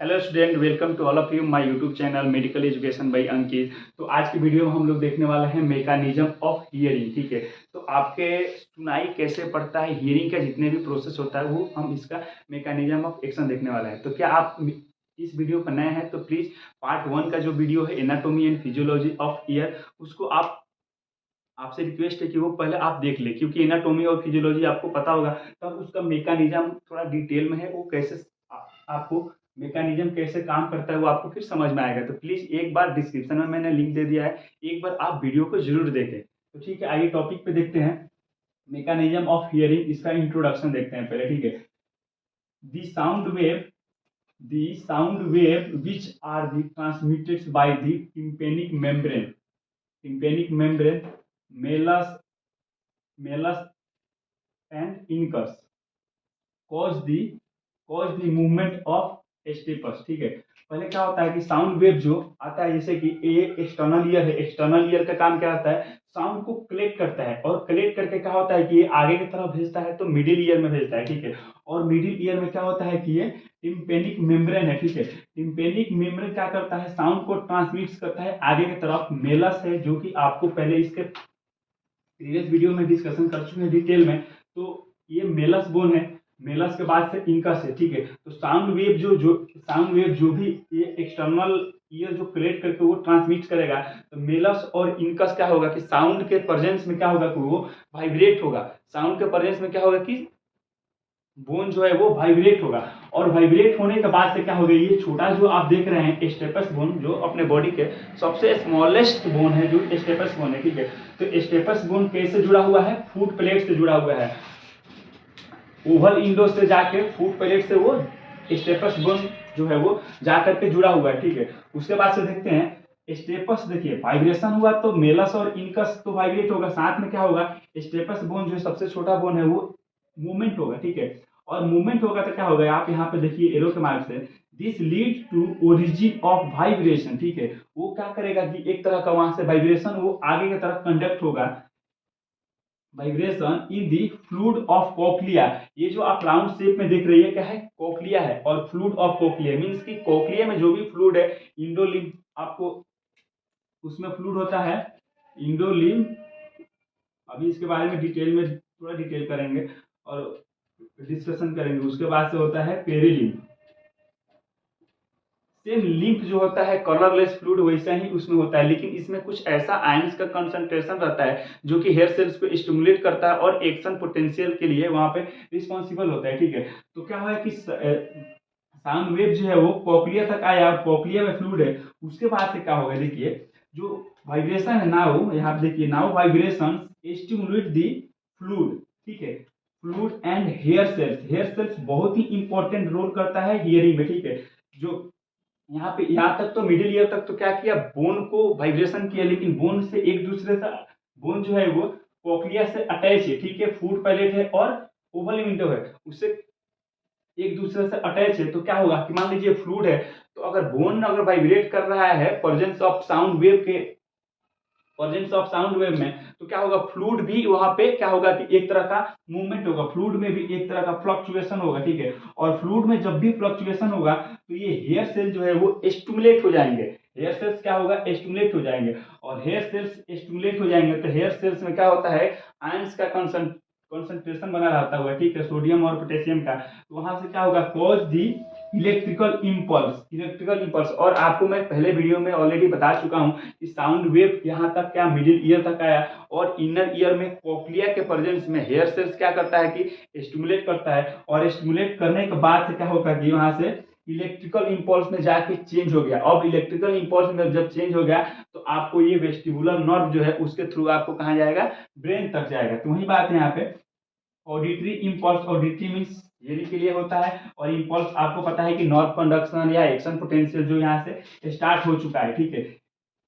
Hello student, welcome to all of you my YouTube channel medical education by Ankit. तो आज की video में हम लोग देखने वाले हैं मैकेनिज्म ऑफ हियरिंग। ठीक है, तो आपके सुनाई कैसे पड़ता है, हियरिंग का जितने भी प्रोसेस होता है वो हम इसका मैकेनिज्म ऑफ एक्शन देखने वाला है। तो क्या आप इस वीडियो पर नए हैं तो प्लीज़ पार्ट 1 का जो वीडियो है anatomy and physiology of year, उसको आप आपसे रिक्वेस्ट है कि वो पहले आप देख लें, क्योंकि एनाटॉमी और फिजियोलॉजी आपको पता होगा, तब उसका मैकेनिज्म थोड़ा डिटेल में है, वो कैसे आपको मैकेनिज्म कैसे काम करता है वो आपको फिर समझ में आएगा। तो प्लीज़ एक बार डिस्क्रिप्शन में मैंने लिंक दे दिया है, एक बार आप वीडियो को जरूर देखें। तो ठीक है, आइए टॉपिक पे देखते हैं। मैकेनिज्म ऑफ हियरिंग, इसका इंट्रोडक्शन देखते हैं पहले। ठीक है, the sound wave the sound wave which are the transmitted by the tympanic membrane malus malus and incus cause the movement of stapes. ठीक है, पहले क्या होता है कि साउंड वेव जो आता है, जैसे कि ये एक्सटर्नल ईयर है, एक्सटर्नल ईयर का काम क्या होता है, साउंड को कलेक्ट करता है, और कलेक्ट करके क्या होता है कि ये आगे की तरफ भेजता है तो मिडिल ईयर में भेजता है। ठीक है, और मिडिल ईयर में क्या होता है कि ये टिम्पेनिक मेम्ब्रेन है। ठीक है, टिम्पेनिक मेम्ब्रेन क्या करता है, साउंड को ट्रांसमिट करता है आगे की तरफ। मेलस है, जो कि आपको पहले इसके प्रीवियस वीडियो में डिस्कशन कर चुके हैं डिटेल में। तो ये मेलस बोन है, मेलस के बाद से इनकस है। ठीक है, तो साउंड वेव जो भी ये एक्सटर्नल ईयर जो कलेक्ट करके वो ट्रांसमिट करेगा, तो मेलस और इनकस क्या होगा कि साउंड के प्रेजेंस में क्या होगा कि वो वाइब्रेट होगा। साउंड के प्रेजेंस में क्या होगा कि बोन जो है वो वाइब्रेट होगा, और वाइब्रेट होने के बाद से क्या होगा, ये छोटा जो आप देख रहे हैं स्टेपस बोन, जो अपने बॉडी के सबसे स्मॉलेस्ट बोन है, जो स्टेपस बोन है। ठीक है, तो स्टेपस बोन कैसे जुड़ा हुआ है, फुट प्लेट से जुड़ा हुआ है। ओवल इंडो से जाके फुट प्लेट से वो स्टेपस बोन जो है वो जाकर के जुड़ा हुआ है। ठीक है, उसके बाद से देखते हैं स्टेपस। देखिए, वाइब्रेशन हुआ तो मेलस और इनकस तो वाइब्रेट होगा, साथ में क्या होगा, स्टेपस बोन जो सबसे छोटा बोन है वो मूवमेंट होगा। ठीक है, और मूवमेंट होगा तो क्या होगा, आप यहाँ पे देखिए एरो के मार्क से, this lead to origin of vibration. ठीक है, वो क्या करेगा कि एक तरह का वहां से वाइब्रेशन वो आगे की तरफ कंडक्ट होगा, vibration in the fluid of cochlea. ये जो आप राउंड शेप में देख रही है क्या है, कोक्लिया है, और फ्लूड ऑफ कोक्लिया मीन्स कि कोक्लिया में जो भी फ्लूड है, इंडोलिम आपको उसमें फ्लूड होता है इंडोलिम। अभी इसके बारे में डिटेल में थोड़ा डिटेल करेंगे और डिस्कशन करेंगे। उसके बाद से होता है पेरिलिम। सेम लिम्फ जो होता है कलरलेस फ्लूइड, वैसा ही उसमें होता है, लेकिन इसमें कुछ ऐसा आयंस का कंसंट्रेशन रहता है जो कि हेयर सेल्स को स्टिमुलेट करता है और एक्शन पोटेंशियल के लिए वहां पे रिस्पॉन्सिबल होता है। ठीक है, तो क्या है कि साउंड वेव जो है वो कोक्लिया तक आया, कोक्लिया में फ्लूइड है। उसके बाद से क्या होगा, देखिए जो वाइब्रेशन है नाउ, यहाँ पे देखिए नाउ वाइब्रेशन स्टिमुलेट दी फ्लूइड। ठीक है, फ्लूइड एंड हेयर सेल्स बहुत ही इंपॉर्टेंट रोल करता है हियरिंग में। ठीक है, जो यहाँ पे यहाँ तक तो मिडिल ईयर तक तो क्या किया, बोन को वाइब्रेशन किया, लेकिन बोन से एक दूसरे से, बोन जो है वो कोक्लिया से अटैच है। ठीक है, फूट पैलेट है और ओवल विंडो है, उससे एक दूसरे से अटैच है। तो क्या होगा कि मान लीजिए फ्लूइड है, तो अगर बोन अगर वाइब्रेट कर रहा है प्रेजेंस ऑफ साउंड वेव के, प्रेजेंस ऑफ साउंड वेव में, तो क्या होगा, फ्लूइड भी वहां पे क्या होगा कि एक तरह का मूवमेंट होगा, फ्लूइड में भी एक तरह का फ्लक्चुएशन होगा। ठीक है, और फ्लूइड में जब भी फ्लक्चुएशन होगा तो ये हेयर सेल जो है वो स्टिमुलेट हो जाएंगे, हेयर सेल्स क्या होगा, स्टिमुलेट हो जाएंगे, और हेयर सेल्स स्टिमुलेट हो जाएंगे तो हेयर सेल्स में क्या होता है, आयंस का कंसंट्रेशन बना रहता हुआ। ठीक है, सोडियम और पोटेशियम का, तो वहां से क्या होगा, कॉज दी इलेक्ट्रिकल इंपल्स। और आपको मैं पहले वीडियो में ऑलरेडी बता चुका हूं कि साउंड वेव यहाँ तक क्या मिडिल ईयर तक आया, और इनर ईयर में कोक्लिया के प्रेजेंस में हेयर सेल्स क्या करता है कि स्टिमुलेट करता है, और स्टिमुलेट करने के बाद से क्या होगा कि वहां से इलेक्ट्रिकल इंपल्स में जाके चेंज हो गया। अब इलेक्ट्रिकल इंपल्स में जब चेंज हो गया तो आपको ये वेस्टिबुलर नर्व जो है उसके थ्रू आपको कहा जाएगा, ब्रेन तक जाएगा। तो वही बात है यहाँ पे, auditory impulse, auditory means hearing के लिए होता है, और इंपल्स आपको पता है कि नर्व कंडक्शन या एक्शन पोटेंशियल जो यहाँ से स्टार्ट हो चुका है। ठीक है,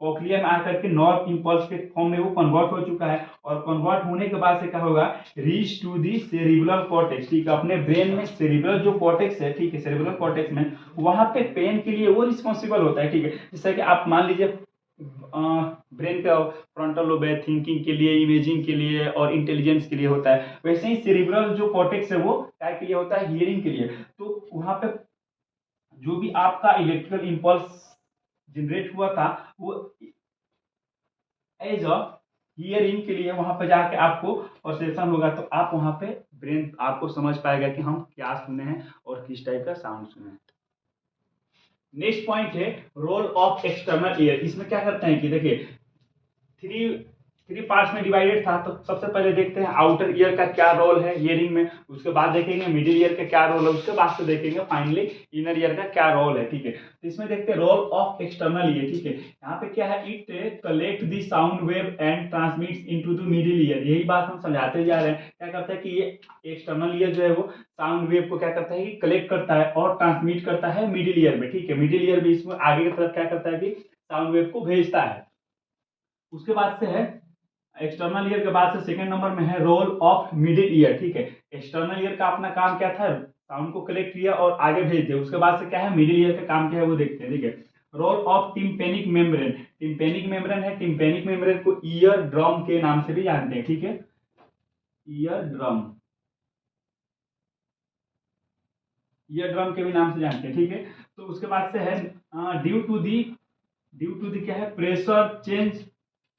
कोक्लिया में आकर के नॉर्थ इंपल्स के फॉर्म में वो कन्वर्ट हो चुका है, और कन्वर्ट होने के बाद से क्या होगा, reach to the cerebral cortex. ठीक है, अपने ब्रेन में सेरिब्रल जो कॉर्टेक्स है, ठीक है, सेरिब्रल कॉर्टेक्स में वहां पे पेन के लिए वो रिस्पॉन्सिबल होता है। ठीक है, जैसे कि आप मान लीजिए ब्रेन का फ्रंटल लोब है, थिंकिंग के लिए, इमेजिंग के लिए और इंटेलिजेंस के लिए होता है, वैसे ही सेरिब्रल जो कॉर्टेक्स है वो क्या के लिए होता है, हियरिंग के लिए। तो वहां पे जो भी आपका इलेक्ट्रिकल इम्पल्स जनरेट हुआ था वो एज अ हियरिंग के लिए वहां पे जाके आपको प्रोसेसन होगा, तो आप वहां पे ब्रेन आपको समझ पाएगा कि हम क्या सुने हैं और किस टाइप का साउंड सुने हैं। नेक्स्ट पॉइंट है रोल ऑफ एक्सटर्नल ईयर। इसमें क्या करते हैं कि देखिए थ्री थ्री पार्ट्स में डिवाइडेड था, तो सबसे पहले देखते हैं आउटर ईयर का क्या रोल है हियरिंग में, उसके बाद देखेंगे मिडिल ईयर का क्या रोल है, उसके बाद से देखेंगे फाइनली इनर ईयर का क्या रोल है। ठीक है, तो इसमें देखते हैं रोल ऑफ एक्सटर्नल ईयर। ठीक है, यहाँ पे क्या है, it collect the sound wave and transmits into the middle ear. यही बात हम समझाते जा रहे हैं। क्या करता है कि ये एक्सटर्नल ईयर जो है वो साउंड वेव को क्या करता है कि कलेक्ट करता है और ट्रांसमिट करता है मिडिल ईयर में। ठीक है, मिडिल ईयर भी इसमें आगे की तरफ क्या करता है कि साउंड वेव को भेजता है। उसके बाद से है एक्सटर्नल ईयर के बाद से सेकंड नंबर में है रोल ऑफ मिडिल ईयर। ठीक है, एक्सटर्नल ईयर का अपना काम क्या था, साउंड को कलेक्ट किया और आगे भेज दिया। उसके बाद से क्या है मिडिल ईयर का काम क्या है वो देखते हैं। ठीक है, role of tympanic membrane. Tympanic membrane है, टिम्पेनिक मेम्ब्रेन को ईयर ड्रम के नाम से भी जानते हैं। ठीक है, ईयर ड्रम, ईयर ड्रम के भी नाम से जानते हैं। ठीक है, तो उसके बाद से है ड्यू टू दी क्या है pressure change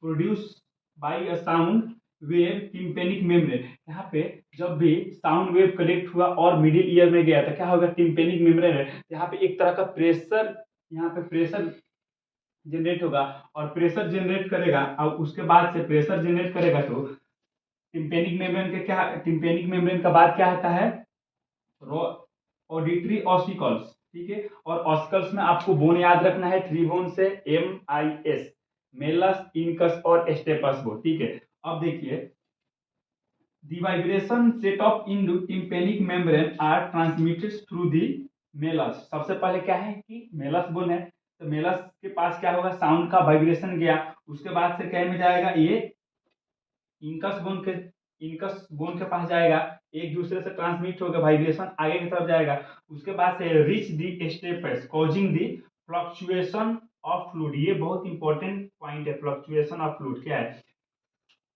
produce by a sound wave tympanic membrane. यहाँ पे जब भी साउंड वेव कलेक्ट हुआ और मिडिल ईयर में गया तो क्या होगा, टिम्पेनिक मेम्ब्रेन है, यहाँ पे एक तरह का प्रेशर, यहाँ पे प्रेशर जनरेट होगा और प्रेशर जनरेट करेगा। और उसके बाद से प्रेशर जनरेट करेगा तो टिम्पेनिक मेम्ब्रेन के क्या, टिम्पेनिक मेम्ब्रेन का बाद क्या आता है ऑडिटरी ऑसिकल्स। ठीक है, और ऑसिकल्स में आपको बोन याद रखना है, 3 बोन से MIS, मेलस, इनकस और स्टेपस बोन। ठीक है, अब देखिए the vibration set off in tympanic membrane are transmitted through the malleus. सबसे पहले क्या है कि मेलस बोन है, तो मेलस के पास क्या होगा, साउंड का वाइब्रेशन गया। उसके बाद से क्या में जाएगा, ये इनकस बोन के पास जाएगा, एक दूसरे से ट्रांसमिट होकर वाइब्रेशन आगे की तरफ जाएगा। उसके बाद से reach the stapes causing the fluctuation of fluid. ये बहुत इंपॉर्टेंट पॉइंट है, फ्लक्चुएशन ऑफ फ्लूइड क्या है।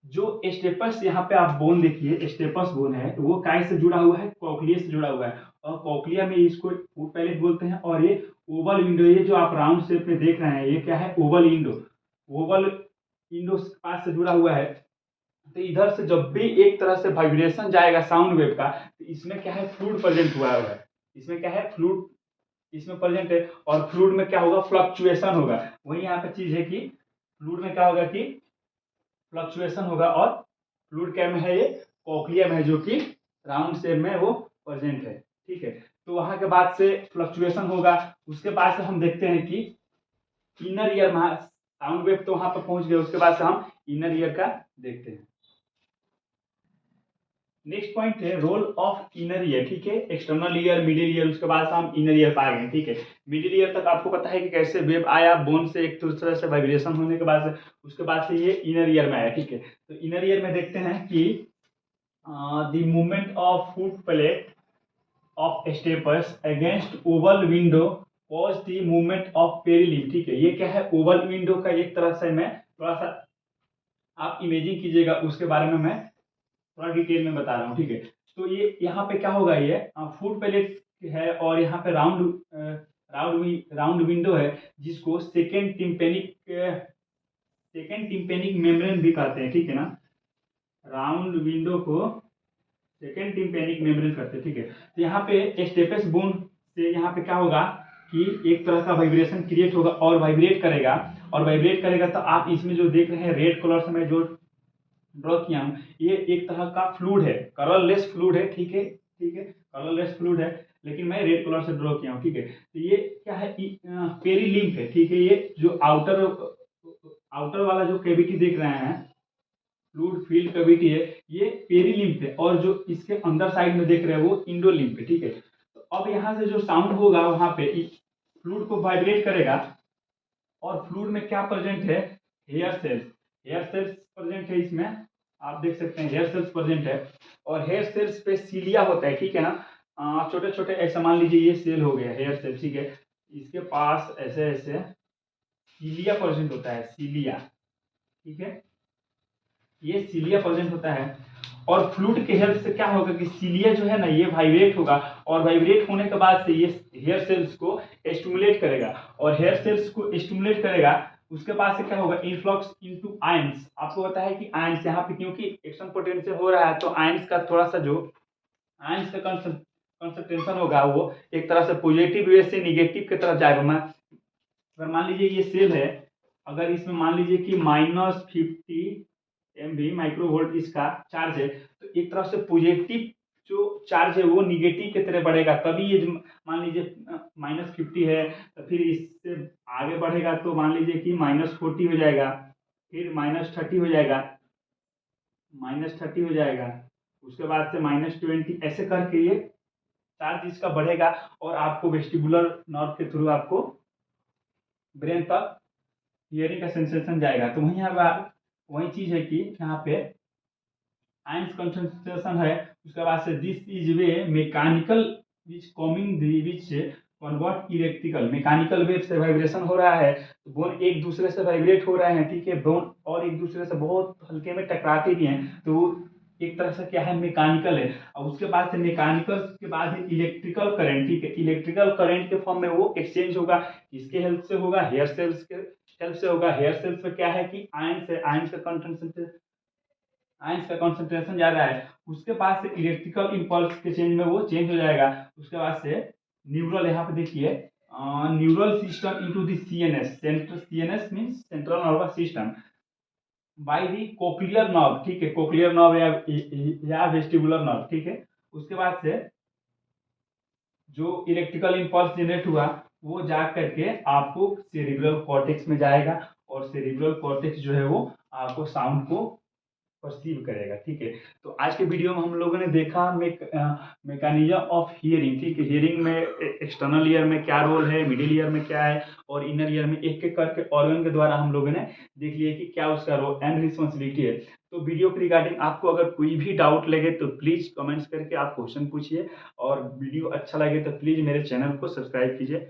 जो स्टेपस यहाँ पे आप बोन देखिए, स्टेपस बोन है वो काय से जुड़ा हुआ है, कॉक्लिया से जुड़ा हुआ है, और कॉक्लिया में इसको फूड पैलेट बोलते हैं। और ये ओवल विंडो, ये जो आप राउंड शेप में देख रहे हैं ये क्या है, ओवल विंडो, ओवल विंडो पास से जुड़ा हुआ है। तो इधर से जब भी एक तरह से वाइब्रेशन जाएगा साउंड वेव का, तो इसमें क्या है फ्लूइड प्रेजेंट हुआ है, इसमें क्या है फ्लूइड इसमें प्रेजेंट है, और फ्लूइड में क्या होगा, फ्लक्चुएशन होगा। वही यहाँ पे चीज है कि फ्लूइड में क्या होगा कि फ्लक्चुएशन होगा, और फ्लूइड क्या में है, ये कॉक्लिया में है, जो कि राउंड शेप में वो प्रेजेंट है। ठीक है, तो वहां के बाद से फ्लक्चुएशन होगा। उसके बाद से हम देखते हैं कि इनर ईयर में साउंड वेव तो वहां पर पहुंच गए, उसके बाद से हम इनर ईयर का देखते हैं। नेक्स्ट पॉइंट है रोल ऑफ इनर ईयर। ठीक है, एक्सटर्नल ईयर, मिडिल ईयर, उसके बाद से हम इनर ईयर पर आ गए। ठीक है, मिडिल ईयर तक आपको पता है कि कैसे वेव आया बोन से एक दूसरे से वाइब्रेशन होने के बाद से, उसके बाद से ये इनर ईयर में आया। ठीक है, तो इनर ईयर में देखते हैं कि the movement of foot plate of stapes against oval window cause the movement of perilymph. ठीक है, ये क्या है, ओवल विंडो का एक तरह से मैं थोड़ा सा आप इमेजिंग कीजिएगा, उसके बारे में मैं थोड़ा डिटेल में बता रहा हूँ। ठीक है, तो ये यहाँ पे क्या होगा, ये फूड पैलेट है और यहाँ पे राउंड विंडो है, जिसको सेकेंड टिम्पेनिक मेम्ब्रेन भी कहते हैं। ठीक है ना, राउंड विंडो को सेकेंड टिम्पेनिक मेम्ब्रेन कहते हैं। ठीक है, तो यहाँ पे स्टेपस बोन से यहाँ पे क्या होगा कि एक तरह का वाइब्रेशन क्रिएट होगा और वाइब्रेट करेगा, तो आप इसमें जो देख रहे हैं रेड कलर से मैं जो ड्रॉ किया हूँ, ये एक तरह का फ्लूइड है, कलरलेस फ्लूइड है। ठीक है, कलरलेस फ्लूइड है, लेकिन मैं रेड कलर से ड्रॉ किया हूँ। ठीक है, तो ये क्या है, पेरीलिम्फ है। ठीक है, ये जो आउटर वाला जो कैविटी देख रहे हैं, फ्लूइड फील्ड कैविटी है, ये पेरीलिम्फ है, और जो इसके अंदर साइड में देख रहे हैं वो इंडोलिम्फ है। ठीक है, तो अब यहाँ से जो साउंड होगा वहां पे फ्लूइड को वाइब्रेट करेगा, और फ्लूइड में क्या प्रेजेंट है, हेयर सेल्स प्रेजेंट है। इसमें आप देख सकते हैं हेयर सेल्स प्रेजेंट है, और हेयर सेल्स पे सीलिया होता है। ठीक है ना, छोटे छोटे ऐसा मान लीजिए ये सेल हो गया हेयर सेल। ठीक है, इसके पास ऐसे ऐसे सीलिया प्रेजेंट होता है, सीलिया। ठीक है, ये सीलिया प्रेजेंट होता है, और फ्लूइड के हेल्प से क्या होगा कि सीलिया जो है ना ये वाइब्रेट होगा, और वाइब्रेट होने के बाद से ये हेयर सेल्स को स्टिमुलेट करेगा, और हेयर सेल्स को स्टिमुलेट करेगा। उसके बाद से क्या होगा, इन्फ्लक्स इनटू आयंस। आपको पता है कि आयंस यहाँ पे क्योंकि एक्शन पोटेंशियल हो रहा है, तो आयंस का थोड़ा सा जो आयंस का कंसंट्रेशन होगा वो एक तरह से पॉजिटिव वे से निगेटिव की तरफ जाएगा। अगर मान लीजिए ये सेल है, अगर इसमें मान लीजिए कि -50 MV माइक्रोवोल्ट इसका चार्ज है, तो एक तरफ से पॉजिटिव जो चार्ज है वो निगेटिव की तरह बढ़ेगा, तभी ये मान लीजिए -50 है, तो फिर इससे आगे बढ़ेगा तो मान लीजिए कि -40 हो जाएगा, फिर -30 हो जाएगा, -30 हो जाएगा, उसके बाद से -20, ऐसे करके ये चार्ज इसका बढ़ेगा, और आपको वेस्टिबुलर नर्व के थ्रू आपको ब्रेन तक हियरिंग का सेंसेशन जाएगा। तो वहीं अब वही चीज है कि यहाँ पे आयंस कंसंट्रेशन है, उसके बाद से this is way mechanical which coming which convert electrical, mechanical wave से वाइब्रेशन हो रहा है, तो बोन एक दूसरे से वाइब्रेट हो रहे हैं, ठीक है, बोन और एक दूसरे से बहुत हल्के में टकराते भी हैं, तो एक तरह से क्या है, मैकेनिकल है। और उसके बाद से मैकेनिकल के बाद है इलेक्ट्रिकल करंट, ठीक है, इलेक्ट्रिकल करंट के फॉर्म में वो एक्सचेंज होगा, किसके हेल्प से होगा, हेयर सेल्स के हेल्प से होगा। हेयर सेल्स में क्या है कि आयंस है, आयंस का कंसंट्रेशन ज्यादा है, उसके बाद से इलेक्ट्रिकल इंपल्स के चेंज में वो चेंज हो जाएगा। उसके बाद से न्यूरल, यहाँ पे देखिए, neural system into the CNS, CNS means central nervous system, by the cochlear nerve, ठीक है, कोक्लियर नर्व या वेस्टिबुलर नर्व, ठीक है। उसके बाद से जो इलेक्ट्रिकल इंपल्स जनरेट हुआ वो जा करके आपको सेरिब्रल कॉर्टेक्स में जाएगा, और सेरिब्रल कॉर्टेक्स जो है वो आपको साउंड को परसीव करेगा, ठीक है। तो आज के वीडियो में हम लोगों ने देखा मैकेनिज्म ऑफ हियरिंग, ठीक है, हियरिंग में एक्सटर्नल ईयर में क्या रोल है, मिडिल ईयर में क्या है, और इनर ईयर में एक एक करके ऑर्गन के द्वारा हम लोगों ने देख लिया कि क्या उसका रोल एंड रिस्पॉन्सिबिलिटी है। तो वीडियो के रिगार्डिंग आपको अगर कोई भी डाउट लगे तो प्लीज़ कमेंट्स करके आप क्वेश्चन पूछिए, और वीडियो अच्छा लगे तो प्लीज़ मेरे चैनल को सब्सक्राइब कीजिए।